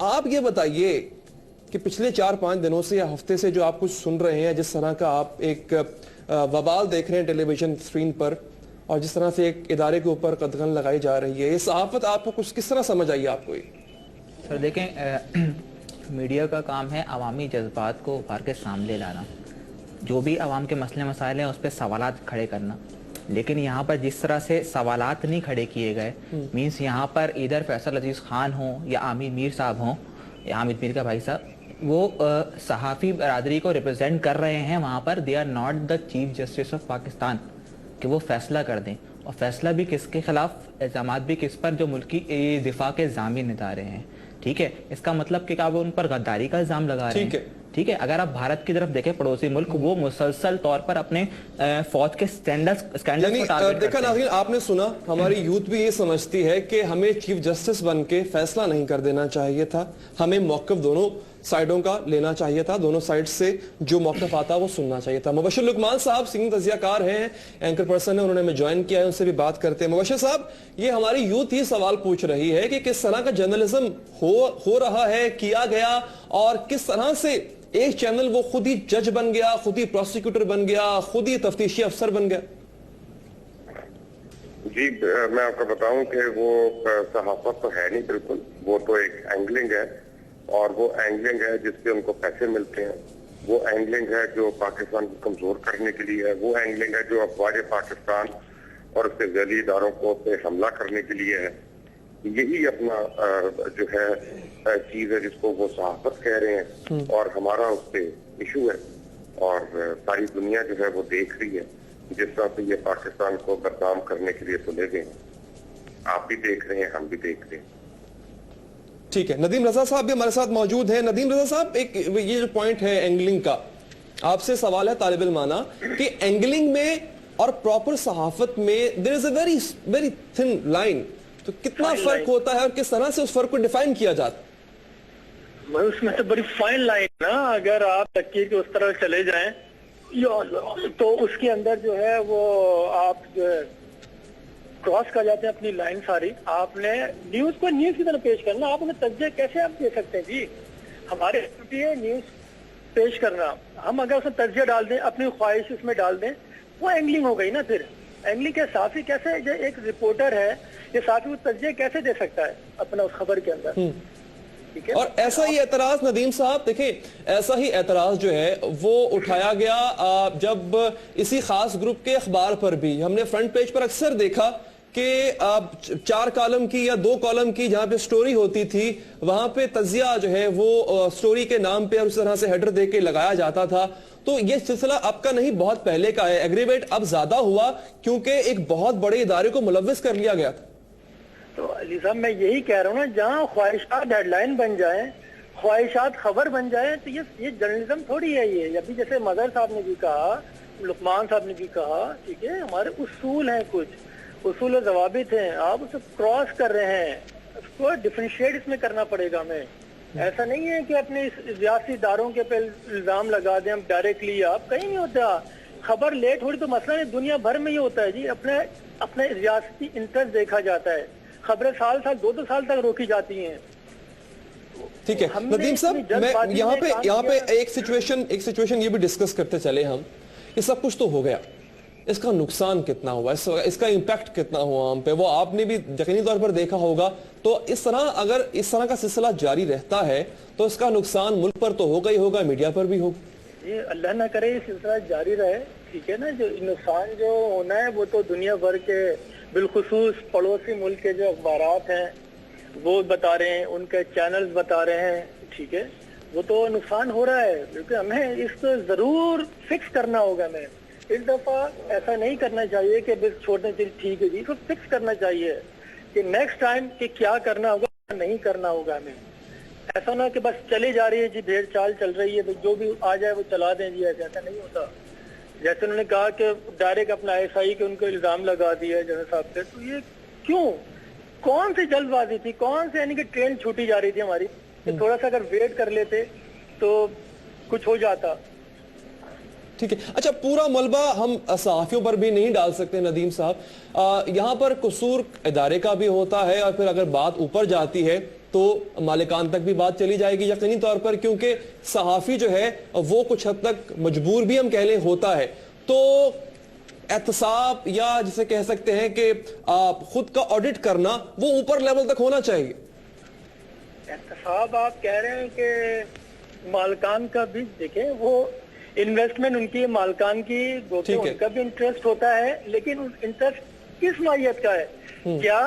Speaker 3: آپ یہ بتائیے کہ پچھلے 4-5 دنوں سے یا ہفتے سے جو آپ کچھ سن رہے ہیں, جس طرح کا آپ ایک وبال دیکھ رہے ہیں ٹیلی ویژن اسکرین پر, اور جس طرح سے ایک ادارے کے اوپر قدغن لگائی جا رہی ہے, یہ صحافت آپ کو کچھ کس طرح سمجھ آئی آپ کو؟
Speaker 8: سر دیکھیں, میڈیا کا کام ہے عوامی جذبات کو ابھار کے سامنے لانا, جو بھی عوام کے مسئلے مسائل ہیں اس پہ سوالات کھڑے کرنا. لیکن یہاں پر جس طرح سے سوالات نہیں کھڑے کیے گئے, مینس یہاں پر ادھر فیصل عزیز خان ہوں یا عامر میر صاحب ہوں, یا حامد میر کا بھائی صاحب, وہ صحافی برادری کو ریپرزینٹ کر رہے ہیں وہاں پر. They are not the chief justice of Pakistan کہ وہ فیصلہ کر دیں, اور فیصلہ بھی کس کے خلاف, الزامات بھی کس پر, جو ملکی دفاع کے ضامن ادارے ہیں. ٹھیک ہے, اس کا مطلب کہ آپ ان پر غداری کا الزام لگا رہے ہیں. ٹھیک ہے, اگر آپ بھارت کی طرف دیکھیں, پڑوسی ملک, وہ مسلسل طور پر اپنے فوج کے سٹینڈرڈز کو ٹارگٹ کرتے ہیں.
Speaker 3: دیکھا ناظرین, آپ نے سنا, ہماری یوتھ بھی یہ سمجھتی ہے کہ ہمیں چیف جسٹس بن کے فیصلہ نہیں کر دینا چاہیے تھا, ہمیں موقف دونوں سائیڈوں کا لینا چاہیے تھا, دونوں سائیڈ سے جو موقف آتا وہ سننا چاہیے تھا. مبشر لقمان صاحب سینئر تجزیہ کار ہیں, اینکر پرسن ہیں, انہوں نے ہمیں جوائن کیا ہے, ان سے بھی بات کرتے ہیں. مبشر صاحب, یہ ہماری یوتھ ہی سوال پوچھ رہی ہے کہ کس طرح کا جرنلزم ہو رہا ہے, کیا گیا, اور کس طرح سے ایک چینل وہ خود ہی جج بن گیا, خود ہی پروسیکیوٹر بن گیا, خود ہی تفتیشی افسر بن گیا.
Speaker 9: جی میں آپ کو بتاؤں کہ وہ صحافت تو ہے نہیں بالکل, وہ تو ایک اینگلنگ ہے, اور وہ اینگلنگ ہے جس سے ان کو پیسے ملتے ہیں, وہ اینگلنگ ہے جو پاکستان کو کمزور کرنے کے لیے ہے, وہ اینگلنگ ہے جو افواج پاکستان اور اس کے ذیلی اداروں کو پہ حملہ کرنے کے لیے ہے. یہی اپنا جو ہے چیز ہے جس کو وہ صحافت کہہ رہے ہیں, اور ہمارا اس پہ ایشو ہے, اور ساری دنیا جو ہے وہ دیکھ رہی ہے جس طرح سے یہ پاکستان کو بدنام کرنے کے لیے تلے گئے ہیں. آپ بھی دیکھ رہے ہیں, ہم بھی دیکھ رہے ہیں.
Speaker 3: ٹھیک ہے, ندیم رضا صاحب بھی ہمارے ساتھ موجود ہیں. ندیم رضا صاحب, ایک یہ جو پوائنٹ ہے اینگلنگ کا, آپ سے سوال ہے طالب علمانہ کہ اینگلنگ میں اور پراپر صحافت میں there is a very thin line, تو کتنا فرق ہوتا ہے اور کس طرح سے اس فرق کو ڈیفائن کیا جاتا ہے؟
Speaker 6: اس میں تو بڑی فائن لائن نا, اگر آپ تکیے کہ اس طرح چلے جائیں تو اس کے اندر جو ہے وہ آپ جو ہے کراس کر جاتے ہیں اپنی لائن ساری. آپ نے نیوز کو نیوز کی طرح پیش کرنا, آپ انہیں تجزیہ کیسے آپ دے سکتے ہیں جی؟ ہمارے ڈیوٹی ہے نیوز پیش کرنا. ہم اگر اس میں تجزیہ ڈال دیں, اپنی خواہش اس میں ڈال دیں, وہ اینگلنگ ہو گئی نا. پھر اینگلنگ کے صحافی کیسے, جو ایک رپورٹر ہے, یہ صحافی وہ تجزیہ کیسے دے سکتا ہے اپنا اس خبر کے اندر؟
Speaker 3: اور ایسا ہی اعتراض ندیم صاحب دیکھیں, ایسا ہی اعتراض جو ہے وہ اٹھایا گیا جب اسی خاص گروپ کے اخبار پر بھی ہم نے فرنٹ پیج پر اکثر دیکھا کہ 4 کالم کی یا 2 کالم کی جہاں پہ سٹوری ہوتی تھی, وہاں پہ تجزیہ جو ہے وہ سٹوری کے نام پہ اور اس طرح سے ہیڈر دے کے لگایا جاتا تھا. تو یہ سلسلہ اب کا نہیں, بہت پہلے کا ہے. ایگریویٹ اب زیادہ ہوا کیونکہ ایک بہت بڑے ادارے کو ملوث کر لیا گیا تھا.
Speaker 6: تو علی صاحب میں یہی کہہ رہا ہوں نا, جہاں خواہشات ہیڈ لائن بن جائیں, خواہشات خبر بن جائیں, تو یہ جرنلزم تھوڑی ہے. یہ ابھی جیسے مظہر صاحب نے بھی کہا, لقمان صاحب نے بھی کہا, ٹھیک ہے, ہمارے اصول ہیں, کچھ اصول و ضوابط ہیں, آپ اسے کراس کر رہے ہیں, اس کو ڈفرینشیٹ اس میں کرنا پڑے گا ہمیں. ایسا نہیں ہے کہ اپنے ریاستی اداروں کے پہ الزام لگا دیں ہم ڈائریکٹلی, آپ کہیں نہیں ہوتا. خبر لیٹ ہو رہی تو مسئلہ نہیں, دنیا بھر میں ہی ہوتا ہے جی. اپنے ریاستی انٹرسٹ دیکھا جاتا ہے, خبریں سال 2 سال تک روکی جاتی ہیں.
Speaker 3: ٹھیک ہے ندیم صاحب, میں یہاں پہ ایک سچویشن یہ بھی ڈسکس کرتے چلے ہم. یہ سب کچھ تو ہو گیا, اس کا نقصان کتنا ہوا, اس کا امپیکٹ کتنا ہوا ہم پہ, وہ آپ نے بھی یقینی طور پر دیکھا ہوگا. تو اس طرح اگر اس طرح کا سلسلہ جاری رہتا ہے تو اس کا نقصان ملک پر تو ہوگا ہی ہوگا, میڈیا پر بھی ہوگا.
Speaker 6: یہ اللہ نہ کرے یہ سلسلہ جاری رہے, ٹھیک ہے نا. جو نقصان جو ہونا ہے وہ تو دنیا بھر کے बिलखुसूस पड़ोसी मुल्क के जो अखबारात हैं वो बता रहे हैं, उनके चैनल्स बता रहे हैं, ठीक है, वो तो नुकसान हो रहा है, क्योंकि हमें इसको जरूर फिक्स करना होगा। हमें इस दफा ऐसा नहीं करना चाहिए कि बस छोड़ने से ठीक है जी, इसको फिक्स करना चाहिए कि नेक्स्ट टाइम कि क्या करना होगा, नहीं करना होगा हमें। ऐसा ना कि बस चली जा रही है जी, भेड़ चाल चल रही है, जो भी आ जाए वो चला दें जी, ऐसा नहीं होता। जैसे उन्होंने कहा कि डायरेक्ट अपना ISI के उनको इल्जाम लगा दिया जनरल साहब पे, तो ये क्यों, कौन सी जल्दबाजी थी, कौन से यानी कि ट्रेन छूटी जा रही थी हमारी, कि थोड़ा सा अगर वेट कर लेते तो कुछ हो जाता।
Speaker 3: ठीक है, अच्छा, पूरा मलबा हम सहाफियों पर भी नहीं डाल सकते नदीम साहब। यहाँ पर कसूर इदारे का भी होता है, और फिर अगर बात ऊपर जाती है तो मालिकान तक भी बात चली जाएगी यकीनी तौर पर, क्योंकि सहाफी जो है वो कुछ हद तक मजबूर भी हम कह लें होता है। तो एहतसाब या जिसे कह सकते हैं कि खुद का ऑडिट करना वो ऊपर लेवल तक होना चाहिए।
Speaker 6: एहतसाब आप कह रहे हैं कि मालकान का भी देखें, वो इन्वेस्टमेंट उनकी मालकान की, उनका भी इंटरेस्ट होता है, लेकिन इंटरेस्ट किस माहियत का है? क्या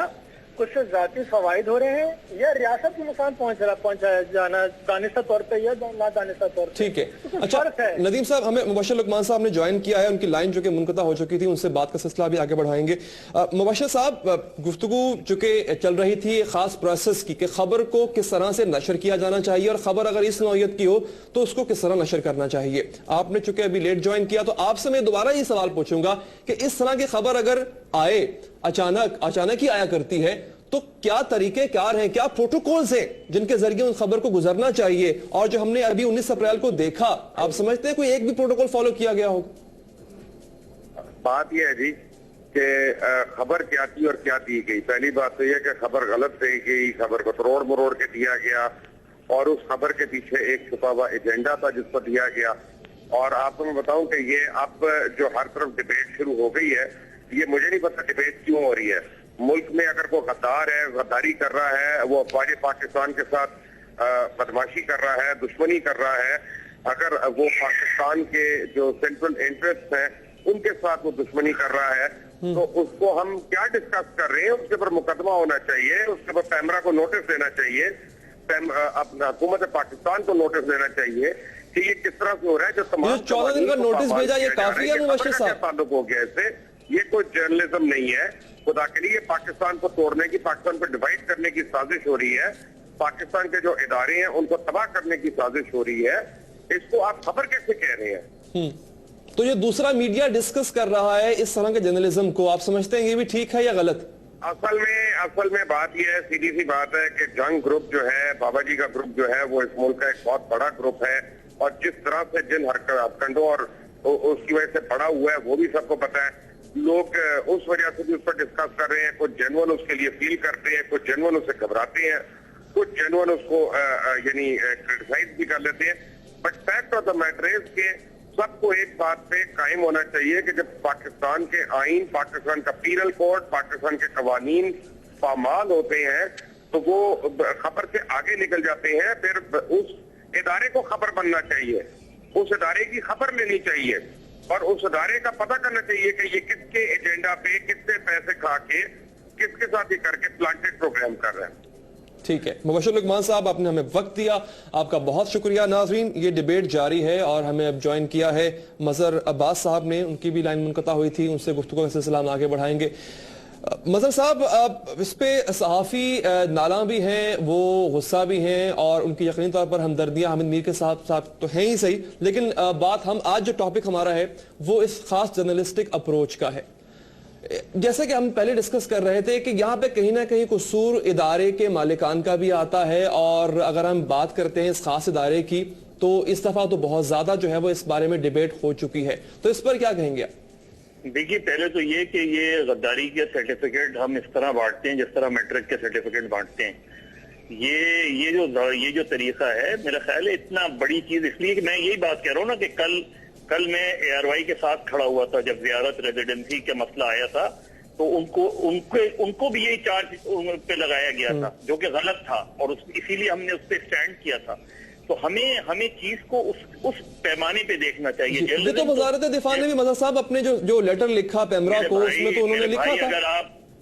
Speaker 6: उससे जाती फवायद हो रहे हैं या रियासत को नुकसान पहुंचाया जाना दानिस्ता तौर पे या ना दानिस्ता तौर पे? ठीक है,
Speaker 3: तो अच्छा नदीम साहब, हमें मुबश्शिर लुकमान साहब ने ज्वाइन किया है, उनकी लाइन जो कि मुनक़ता हो चुकी थी, उनसे बात का सिलसिला भी आगे बढ़ाएंगे। मुबश्शिर साहब, गुफ्तगू जो कि चल रही थी खास प्रोसेस की कि खबर को किस तरह से नशर किया जाना चाहिए, और खबर अगर इस नौयत की हो तो उसको किस तरह नशर करना चाहिए। आपने चूंकि अभी लेट ज्वाइन किया, तो आपसे मैं दोबारा ये सवाल पूछूंगा कि इस तरह की खबर अगर आए अचानक ही आया करती है, तो क्या तरीके कार हैं, क्या प्रोटोकॉल्स हैं जिनके जरिए उस खबर को गुजरना चाहिए? और जो हमने अभी 19 अप्रैल को देखा, आप समझते हैं कोई एक भी प्रोटोकॉल फॉलो किया गया होगा?
Speaker 9: बात यह है जी कि खबर क्या थी और क्या दी गई। पहली बात तो यह कि खबर गलत दी गई, खबर को तोड़ मरोड़ के दिया गया, और उस खबर के पीछे एक छुपा हुआ एजेंडा था जिस पर दिया गया। और आपको मैं बताऊं कि ये अब जो हर तरफ डिबेट शुरू हो गई है, ये मुझे नहीं पता डिबेट क्यों हो रही है। मुल्क में अगर कोई गद्दार है, गद्दारी कर रहा है, वो अफवाज पाकिस्तान के साथ बदमाशी कर रहा है, दुश्मनी कर रहा है, अगर वो पाकिस्तान के जो सेंट्रल इंटरेस्ट हैं उनके साथ वो दुश्मनी कर रहा है, तो उसको हम क्या डिस्कस कर रहे हैं, उसके ऊपर मुकदमा होना चाहिए, उसके ऊपर पैमरा को नोटिस देना चाहिए, हुकूमत पाकिस्तान को नोटिस देना चाहिए कि ये किस तरह से हो रहा है। जो तमाम
Speaker 3: 14 दिन का नोटिस भेजा, ये काफी है मुबश्शिर साहब?
Speaker 9: ताल्लुक हो गया इससे, ये कोई जर्नलिज्म नहीं है। खुदा के लिए पाकिस्तान को तोड़ने की, पाकिस्तान को डिवाइड करने की साजिश हो रही है, पाकिस्तान के जो इदारे हैं उनको तबाह करने की साजिश हो रही है। इसको आप खबर कैसे कह रहे हैं?
Speaker 3: तो ये दूसरा मीडिया डिस्कस कर रहा है इस तरह के जर्नलिज्म को, आप समझते हैं ये भी ठीक है या गलत?
Speaker 9: असल में बात यह है, सीधी सी बात है कि जंग ग्रुप जो है, बाबा जी का ग्रुप जो है, वो इस मुल्क का एक बहुत बड़ा ग्रुप है, और जिस तरह से जिन हरकंडों और उसकी वजह से पड़ा हुआ है वो भी सबको पता है। लोग उस वजह से भी उस पर डिस्कस कर रहे हैं, कुछ जेन्युइन उसके लिए फील करते हैं, कुछ जेन्युइन उससे घबराते हैं, कुछ जेन्युइन उसको यानी क्रिटिसाइज भी कर लेते हैं। But fact of the matter is के सबको एक बात पे कायम होना चाहिए कि जब पाकिस्तान के आइन, पाकिस्तान का पीनल कोड, पाकिस्तान के कवानीन पामाल होते हैं तो वो खबर से आगे निकल जाते हैं। फिर उस इदारे को खबर बनना चाहिए, उस इदारे की खबर लेनी चाहिए, और उस इदारे का पता करना चाहिए कि ये किसके एजेंडा पे, किससे पैसे खा के, किसके साथ ही करके प्लांटेड प्रोग्राम कर रहे हैं।
Speaker 3: ठीक है, मुबश्शिर लुकमान साहब, आपने हमें वक्त दिया, आपका बहुत शुक्रिया। नाज़रीन, ये डिबेट जारी है और हमें अब ज्वाइन किया है मजहर अब्बास साहब ने, उनकी भी लाइन मुनक़ता हुई थी, उनसे गुफ्तगू का सिलसिला हम आगे बढ़ाएंगे। मजहर साहब, इस पे सहाफ़ी नाला भी हैं, वो गुस्सा भी हैं, और उनकी यकीनी तौर पर हमदर्दियाँ हामिद मीर के साथ तो हैं ही सही, लेकिन बात हम आज जो टॉपिक हमारा है वो इस खास जर्नलिस्टिक अप्रोच का है। जैसे कि हम पहले डिस्कस कर रहे थे कि यहाँ पे कहीं ना कहीं कसूर इदारे के मालिकान का भी आता है, और अगर हम बात करते हैं इस खास इदारे की, तो इस दफा तो बहुत ज्यादा जो है वो इस बारे में डिबेट हो चुकी है, तो इस पर क्या कहेंगे आप?
Speaker 7: देखिए, पहले तो ये कि ये गद्दारी के सर्टिफिकेट हम इस तरह बांटते हैं जिस तरह मैट्रिक के सर्टिफिकेट बांटते हैं। ये जो तरीका है, मेरा ख्याल है इतना बड़ी चीज, इसलिए कि मैं यही बात कह रहा हूँ ना कि कल मैं ARY के साथ खड़ा हुआ था जब ज़ियारत रेजिडेंसी का मसला आया था, तो उनको भी यही चार्ज पे लगाया गया था जो कि गलत था, और इसीलिए हमने उस पर स्टैंड किया था। तो हमें चीज को उस पैमाने पे देखना चाहिए।
Speaker 3: ये तो वज़ारत दिफा ने भी मज़हर साहब अपने जो लेटर लिखा पैमरा को, उसमें तो उन्होंने लिखा था।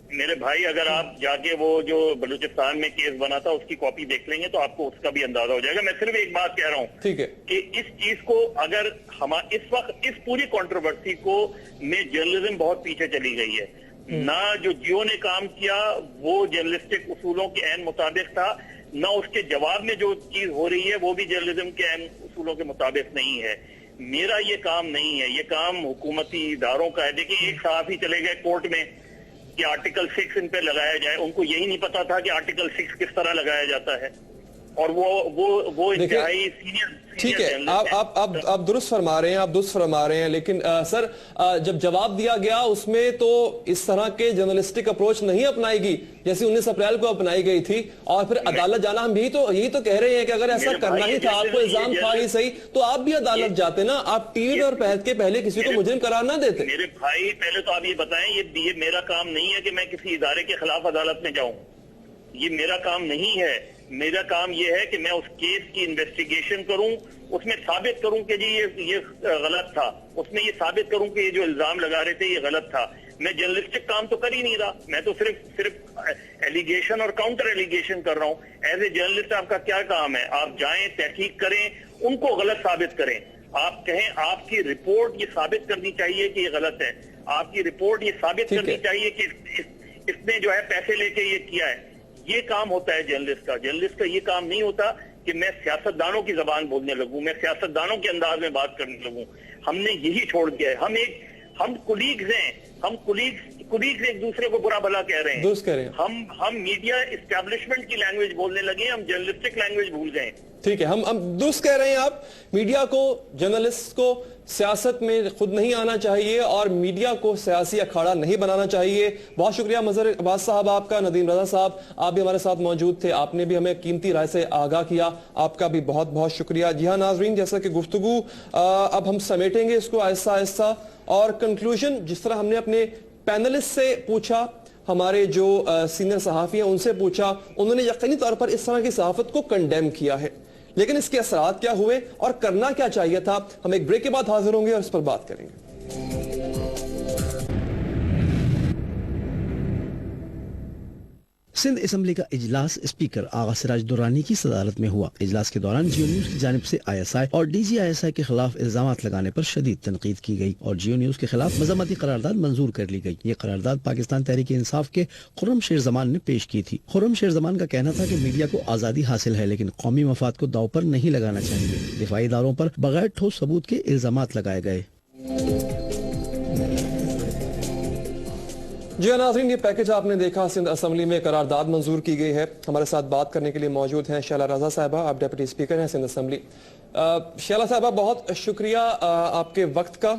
Speaker 7: میرے بھائی اگر آپ جا کے وہ جو بلوچستان میں کیس بنا تھا اس کی کاپی دیکھ لیں گے تو آپ کو اس کا بھی اندازہ ہو جائے گا. میں صرف ایک بات کہہ رہا ہوں
Speaker 3: ٹھیک ہے
Speaker 7: کہ اس چیز کو اگر ہم اس وقت اس پوری کنٹروورسی کو میں جرنلزم بہت پیچھے چلی گئی ہے. نہ جو جیو نے کام کیا وہ جرنلسٹک اصولوں کے عین مطابق تھا, نہ اس کے جواب میں جو چیز ہو رہی ہے وہ بھی جرنلزم کے عین اصولوں کے مطابق نہیں ہے. میرا یہ کام نہیں ہے, یہ کام حکومتی اداروں کا ہے. دیکھیں ایک صحافی چلے گئے کورٹ میں کہ آرٹیکل 6 ان پہ لگایا جائے, ان کو یہی نہیں پتا تھا کہ آرٹیکل 6 کس طرح لگایا جاتا ہے, اور وہ انتہائی سینئر.
Speaker 3: ٹھیک ہے, آپ درست فرما رہے ہیں, لیکن سر جب جواب دیا گیا اس میں تو اس طرح کے جرنلسٹک اپروچ نہیں اپنائی گئی جیسے 19 اپریل کو اپنائی گئی تھی, اور پھر عدالت جانا. ہم یہی تو کہہ رہے ہیں کہ اگر ایسا کرنا ہی تھا, آپ کو الزام تھا ہی صحیح, تو آپ بھی عدالت جاتے نا, آپ ٹی وی اور پہل کے پہلے کسی کو مجرم قرار نہ دیتے.
Speaker 7: میرے بھائی پہلے تو آپ یہ بتائیں, یہ میرا کام نہیں ہے کہ میں کسی ادارے کے خلاف عدالت میں جاؤں, یہ میرا کام نہیں ہے. میرا کام یہ ہے کہ میں اس کیس کی انویسٹیگیشن کروں, اس میں ثابت کروں کہ جی یہ غلط تھا, اس میں یہ ثابت کروں کہ یہ جو الزام لگا رہے تھے یہ غلط تھا. میں جرنلسٹک کام تو کر ہی نہیں رہا, میں تو صرف ایلیگیشن اور کاؤنٹر ایلیگیشن کر رہا ہوں. ایز اے جرنلسٹ آپ کا کیا کام ہے؟ آپ جائیں, تحقیق کریں, ان کو غلط ثابت کریں. آپ کہیں آپ کی رپورٹ یہ ثابت کرنی چاہیے کہ یہ غلط ہے, آپ کی رپورٹ یہ ثابت کرنی چاہیے کہ اس نے جو ہے پیسے لے کے یہ کیا ہے. یہ کام ہوتا ہے جرنلسٹ کا. جرنلسٹ کا یہ کام نہیں ہوتا کہ میں سیاستدانوں کی زبان بولنے لگوں, میں سیاستدانوں کے انداز میں بات کرنے لگوں. ہم نے یہی چھوڑ دیا ہے. ہم کولیگز ہیں, ہم کولیگز ایک دوسرے کو برا بھلا کہہ رہے ہیں.
Speaker 3: درست کہہ رہے ہیں.
Speaker 7: ہم میڈیا اسٹیبلشمنٹ کی لینگویج بولنے لگے, ہم جرنلسٹک لینگویج بھول گئے.
Speaker 3: ٹھیک ہے, ہم درست کہہ رہے ہیں آپ. میڈیا کو, جرنلسٹ کو سیاست میں خود نہیں آنا چاہیے اور میڈیا کو سیاسی اکھاڑا نہیں بنانا چاہیے. بہت شکریہ مظہر عباس صاحب آپ کا. ندیم رضا صاحب آپ بھی ہمارے ساتھ موجود تھے, آپ نے بھی ہمیں قیمتی رائے سے آگاہ کیا, آپ کا بھی بہت بہت شکریہ. جی ہاں ناظرین, جیسا کہ گفتگو اب ہم سمیٹیں گے اس کو آہستہ آہستہ, اور کنکلوژن جس طرح ہم نے اپنے پینلسٹ سے پوچھا, ہمارے جو سینئر صحافی ہیں ان سے پوچھا, انہوں نے یقینی طور پر اس طرح کی صحافت کو کنڈیم کیا ہے, لیکن اس کے اثرات کیا ہوئے اور کرنا کیا چاہیے تھا, ہم ایک بریک کے بعد حاضر ہوں گے اور اس پر بات کریں گے.
Speaker 10: سندھ اسمبلی کا اجلاس اسپیکر آغا سراج درانی کی صدارت میں ہوا. اجلاس کے دوران جیو نیوز کی جانب سے ISI اور DGISI کے خلاف الزامات لگانے پر شدید تنقید کی گئی اور جیو نیوز کے خلاف مذمتی قرارداد منظور کر لی گئی. یہ قرارداد پاکستان تحریک انصاف کے خرم شیر زمان نے پیش کی تھی. خرم شیر زمان کا کہنا تھا کہ میڈیا کو آزادی حاصل ہے, لیکن قومی مفاد کو داؤ پر نہیں لگانا چاہیے. دفاعی اداروں پر بغیر ٹھوس ثبوت کے الزامات لگائے گئے.
Speaker 3: جی ناظرین, یہ پیکج آپ نے دیکھا, سندھ اسمبلی میں قرارداد منظور کی گئی ہے. ہمارے ساتھ بات کرنے کے لیے موجود ہیں شیلا رضا صاحبہ, آپ ڈیپٹی اسپیکر ہیں سندھ اسمبلی. شیلا صاحبہ بہت شکریہ آپ کے وقت کا.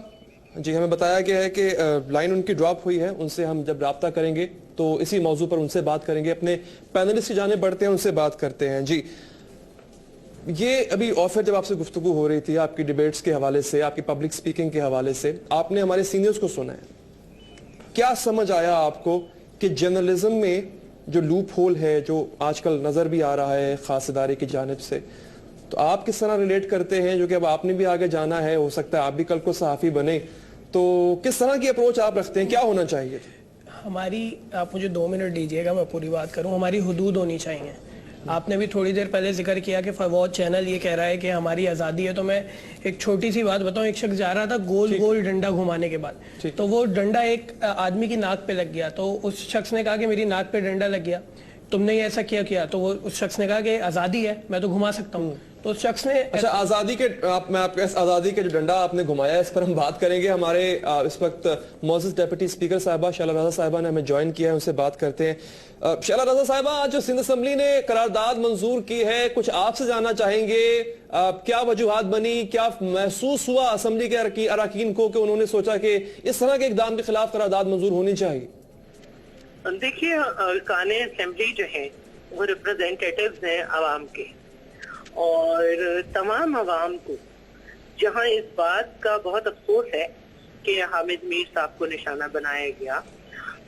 Speaker 3: جی ہمیں بتایا گیا ہے کہ لائن ان کی ڈراپ ہوئی ہے, ان سے ہم جب رابطہ کریں گے تو اسی موضوع پر ان سے بات کریں گے. اپنے پینلسٹ کی جانب بڑھتے ہیں, ان سے بات کرتے ہیں. جی یہ ابھی آفر جب آپ سے گفتگو ہو رہی تھی, آپ کی ڈیبیٹس کے حوالے سے, آپ کی پبلک سپیکنگ کے حوالے سے, آپ نے ہمارے سینئرز کو سنا ہے. کیا سمجھ آیا آپ کو کہ جرنلزم میں جو لوپ ہول ہے جو آج کل نظر بھی آ رہا ہے خاص ادارے کی جانب سے, تو آپ کس طرح ریلیٹ کرتے ہیں, جو کہ اب آپ نے بھی آگے جانا ہے, ہو سکتا ہے آپ بھی کل کو صحافی بنے, تو کس طرح کی اپروچ آپ رکھتے ہیں, کیا ہونا چاہیے؟
Speaker 11: ہماری, آپ مجھے 2 منٹ دیجئے گا, میں پوری بات کروں. ہماری حدود ہونی چاہیے. آپ نے بھی تھوڑی دیر پہلے ذکر کیا کہ فواد چینل یہ کہہ رہا ہے کہ ہماری آزادی ہے, تو میں ایک چھوٹی سی بات بتاؤں. ایک شخص جا رہا تھا گول ڈنڈا گھمانے کے بعد, تو وہ ڈنڈا ایک آدمی کی ناک پہ لگ گیا, تو اس شخص نے کہا کہ میری ناک پہ ڈنڈا لگ گیا, تم نے ایسا کیا, تو وہ اس شخص نے کہا کہ آزادی ہے, میں تو گھما سکتا ہوں. تو اس شخص نے,
Speaker 3: اچھا آزادی کے, میں آپ کے آزادی کے جو ڈنڈا آپ نے گھمایا اس پر ہم بات کریں گے. ہمارے اس وقت معزز ڈیپٹی اسپیکر صاحبہ شیلا رضا صاحبہ نے ہمیں جوائن کیا ہے, ان سے بات کرتے ہیں. شیلا رضا صاحبہ, آج جو سندھ اسمبلی نے قرارداد منظور کی ہے, کچھ آپ سے جاننا چاہیں گے, کیا وجوہات بنی, کیا محسوس ہوا اسمبلی کے اراکین کو کہ انہوں نے سوچا کہ اس طرح کے اقدام کے خلاف قرارداد منظور ہونی چاہیے؟
Speaker 12: دیکھیے, ارکان اسمبلی جو ہیں وہ ریپرزینٹیٹیوز ہیں عوام کے, اور تمام عوام کو جہاں اس بات کا بہت افسوس ہے کہ حامد میر صاحب کو نشانہ بنایا گیا,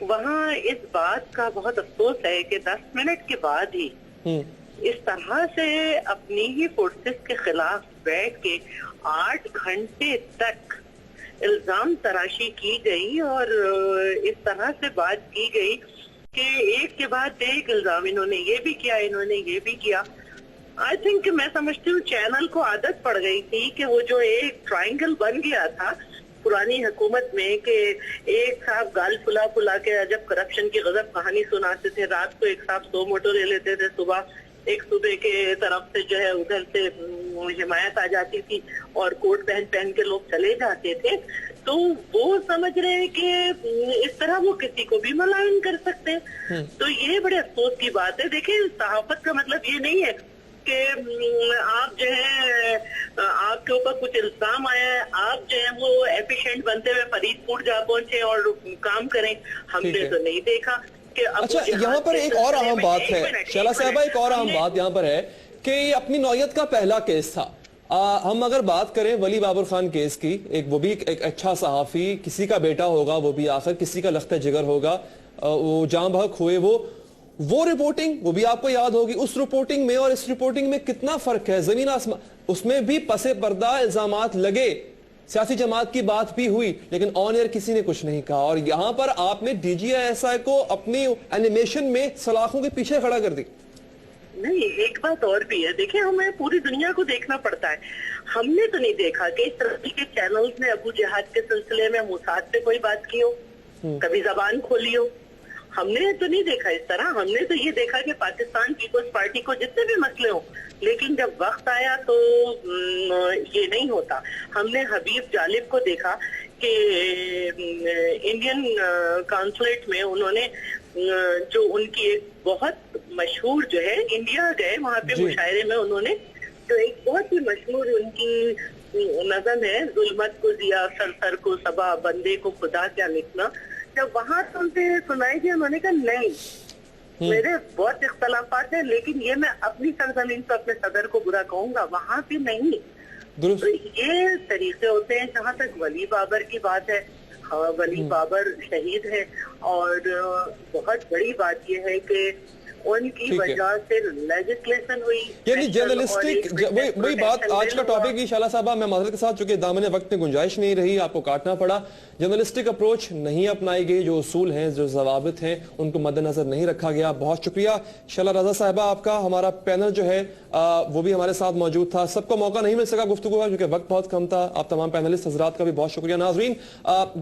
Speaker 12: وہاں اس بات کا بہت افسوس ہے کہ 10 منٹ کے بعد ہی اس طرح سے اپنی ہی فورسز کے خلاف بیٹھ کے 8 گھنٹے تک الزام تراشی کی گئی اور اس طرح سے بات کی گئی کہ ایک کے بعد ایک الزام انہوں نے یہ بھی کیا, انہوں نے یہ بھی کیا. آئی تھنک میں سمجھتی ہوں چینل کو عادت پڑ گئی تھی کہ وہ جو ایک ٹرائنگل بن گیا تھا پرانی حکومت میں کہ ایک صاحب گال پلا کے جب کرپشن کی غضب کہانی سناتے تھے, رات کو ایک صاحب 100 موٹو لے لیتے تھے, صبح کے طرف سے جو ہے ادھر سے حمایت آ جاتی تھی اور کوٹ پہن کے لوگ چلے جاتے تھے. تو وہ سمجھ رہے ہیں کہ اس طرح وہ کسی کو بھی ملائن کر سکتے ہیں. تو یہ بڑے افسوس کی بات ہے. دیکھیں صحافت کا مطلب یہ نہیں ہے کہ آپ جو ہے آپ کے اوپر کچھ الزام آیا ہے, آپ جو ہے وہ ایفیشینٹ بنتے ہوئے فرید پور جا پہنچے اور کام کریں. ہم نے تو نہیں دیکھا کہ
Speaker 3: اچھا یہاں پر ایک اور اہم بات ہے شعلہ صاحبہ, ایک اور اہم بات یہاں پر ہے کہ یہ اپنی نوعیت کا پہلا کیس تھا. ہم اگر بات کریں ولی بابر خان کیس کی, وہ بھی ایک اچھا صحافی, کسی کا بیٹا ہوگا, وہ بھی آخر کسی کا لخت جگر ہوگا, وہ جاں بحق ہوئے, وہ رپورٹنگ وہ بھی آپ کو یاد ہوگی. اس رپورٹنگ میں اور اس رپورٹنگ میں کتنا فرق ہے, زمین آسمان. اس میں بھی پس پردہ الزامات لگے, سیاسی جماعت کی بات بھی ہوئی, لیکن آن ایئر کسی نے کچھ نہیں کہا. اور یہاں پر آپ نے D G I S I کو اپنی اینیمیشن میں سلاخوں کے پیچھے کھڑا کر دی.
Speaker 12: نہیں, ایک بات اور بھی ہے. دیکھیں ہمیں پوری دنیا کو دیکھنا پڑتا ہے. ہم نے تو نہیں دیکھا کہ اس طرح کے چینلز نے ابو جہاد کے سلسلے میں موساد پہ کوئی بات کی ہو, کبھی زبان کھولی ہو. ہم نے تو نہیں دیکھا اس طرح. ہم نے تو یہ دیکھا کہ پاکستان پیپلز پارٹی کو جتنے بھی مسئلے ہوں, لیکن جب وقت آیا تو یہ نہیں ہوتا. ہم نے حبیب جالب کو دیکھا کہ انڈین کانسولیٹ میں انہوں نے جو ان کی ایک بہت مشہور جو ہے, انڈیا گئے وہاں پہ مشاعرے میں, انہوں نے جو ایک بہت ہی مشہور ان کی نظم ہے, ظلمت کو ضیا سر کو صبا بندے کو خدا کیا لکھنا, جب وہاں سنتے سنائی گیا انہوں نے کہا نہیں, میرے بہت اختلافات ہیں لیکن یہ میں اپنی سرزمین پر اپنے صدر کو برا کہوں گا, وہاں بھی نہیں. تو یہ طریقے ہوتے ہیں. جہاں تک ولی بابر کی بات ہے, ولی بابر شہید ہے, اور بہت بڑی بات یہ ہے کہ ان کی وجہ سے لیجسلیشن ہوئی.
Speaker 3: یعنی جرنلسٹک وہی بات آج کا ٹاپک بھی شعلہ صاحبہ, میں معذرت کے ساتھ چونکہ دامن وقت میں گنجائش نہیں رہی, آپ کو کاٹنا پڑا. جرنلسٹک اپروچ نہیں اپنائی گئی, جو اصول ہیں جو ضوابط ہیں ان کو مد نظر نہیں رکھا گیا. بہت شکریہ شعلہ رضا صاحبہ آپ کا. ہمارا پینل جو ہے وہ بھی ہمارے ساتھ موجود تھا. سب کو موقع نہیں مل سکا گفتگو کا کیونکہ وقت بہت کم تھا. آپ تمام پینلسٹ حضرات کا بھی بہت شکریہ. ناظرین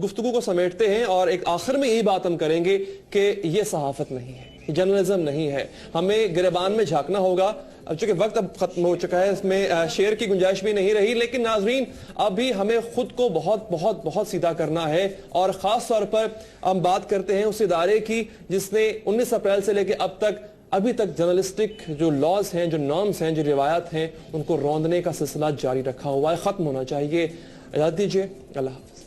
Speaker 3: گفتگو کو سمیٹتے ہیں اور ایک آخر میں یہی بات ہم کریں گے کہ یہ صحافت نہیں ہے, جرنلزم نہیں ہے. ہمیں گریبان میں جھانکنا ہوگا. اب چونکہ وقت اب ختم ہو چکا ہے, اس میں شیئر کی گنجائش بھی نہیں رہی, لیکن ناظرین اب بھی ہمیں خود کو بہت بہت بہت سیدھا کرنا ہے. اور خاص طور پر ہم بات کرتے ہیں اس ادارے کی جس نے 19 اپریل سے لے کے ابھی تک جرنلسٹک جو لاز ہیں, جو نارمز ہیں, جو روایات ہیں, ان کو روندنے کا سلسلہ جاری رکھا ہوا ہے. ختم ہونا چاہیے. اجازت دیجیے, اللہ حافظ.